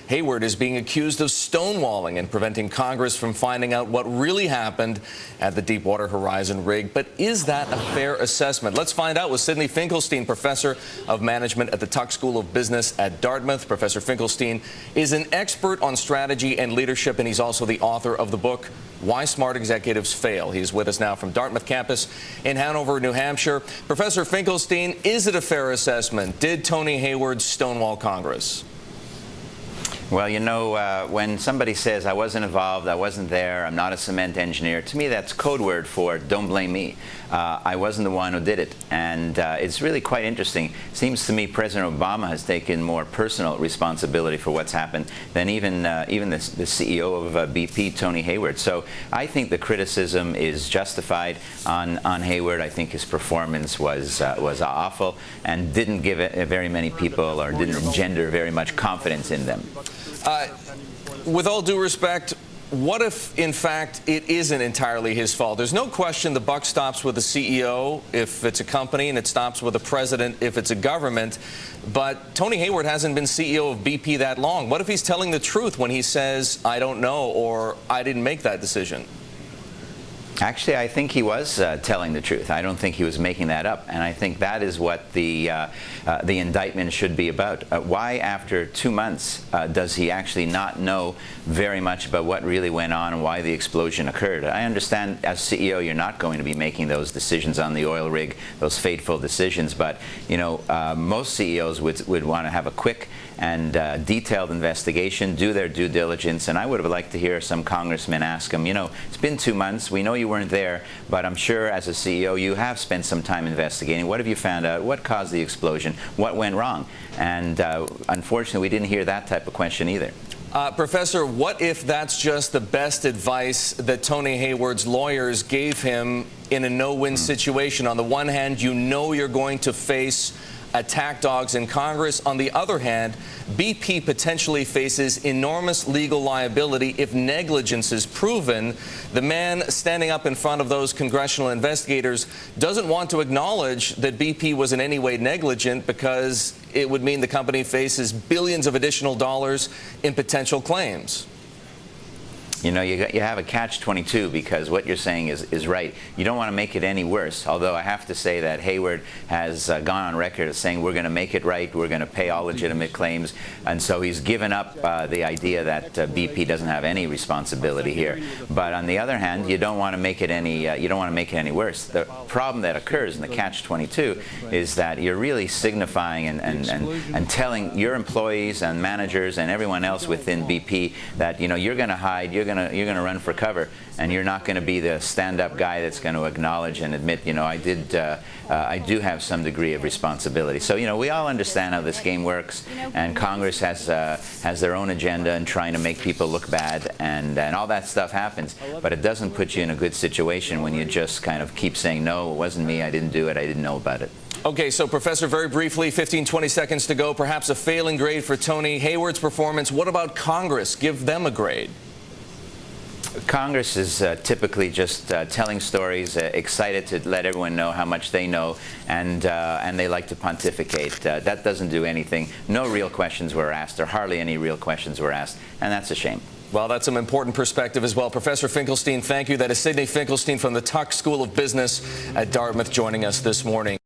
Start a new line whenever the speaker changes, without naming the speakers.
Hayward is being accused of stonewalling and preventing Congress from finding out what really happened at the Deepwater Horizon rig. But is that a fair assessment? Let's find out with Sidney Finkelstein, professor of management at the Tuck School of Business at Dartmouth. Professor Finkelstein is an expert on strategy and leadership, and he's also the author of the book, Why Smart Executives Fail. He's with us now from Dartmouth campus in Hanover, New Hampshire. Professor Finkelstein, is it a fair assessment? Did Tony Hayward stonewall Congress?
Well, you know, when somebody says, I wasn't involved, I wasn't there, I'm not a cement engineer, to me that's code word for don't blame me. I wasn't the one who did it. And it's really quite interesting. Seems to me President Obama has taken more personal responsibility for what's happened than even the CEO of BP, Tony Hayward. So I think the criticism is justified on Hayward. I think his performance was awful and didn't give very many people, or didn't engender very much confidence in them.
With all due respect, what if, in fact, it isn't entirely his fault? There's no question the buck stops with the CEO if it's a company, and it stops with the president if it's a government. But Tony Hayward hasn't been CEO of BP that long. What if he's telling the truth when he says, I don't know, or I didn't make that decision?
Actually, I think he was telling the truth. I don't think he was making that up, and I think that is what the indictment should be about. Why, after 2 months, does he actually not know very much about what really went on and why the explosion occurred? I understand, as CEO, you're not going to be making those decisions on the oil rig, those fateful decisions, but you know, most CEOs would want to have a quick and detailed investigation, do their due diligence, and I would have liked to hear some congressman ask him, you know, it's been 2 months, we know you weren't there, but I'm sure as a CEO you have spent some time investigating. What have you found out? What caused the explosion? What went wrong? And unfortunately, we didn't hear that type of question either.
Professor, what if that's just the best advice that Tony Hayward's lawyers gave him in a no-win situation? On the one hand, you know you're going to face attack dogs in Congress. On the other hand, BP potentially faces enormous legal liability if negligence is proven. The man standing up in front of those congressional investigators doesn't want to acknowledge that BP was in any way negligent, because it would mean the company faces billions of additional dollars in potential claims.
You know, you have a catch-22, because what you're saying is right. You don't want to make it any worse, although I have to say that Hayward has gone on record as saying we're going to make it right, we're going to pay all legitimate claims, and so he's given up the idea that BP doesn't have any responsibility here. But on the other hand, you don't want to make it any worse. The problem that occurs in the catch-22 is that you're really signifying and telling your employees and managers and everyone else within BP that, you know, you're going to hide, you're going to run for cover, and you're not going to be the stand-up guy that's going to acknowledge and admit, you know, I do have some degree of responsibility. So, you know, we all understand how this game works, and Congress has their own agenda in trying to make people look bad, and all that stuff happens. But it doesn't put you in a good situation when you just kind of keep saying, no, it wasn't me, I didn't do it, I didn't know about it.
Okay, so Professor, very briefly, 15-20 seconds to go. Perhaps a failing grade for Tony Hayward's performance. What about Congress? Give them a grade.
Congress is typically just telling stories, excited to let everyone know how much they know, and they like to pontificate. That doesn't do anything. No real questions were asked, or hardly any real questions were asked, and that's a shame.
Well, that's some important perspective as well. Professor Finkelstein, thank you. That is Sidney Finkelstein from the Tuck School of Business at Dartmouth joining us this morning.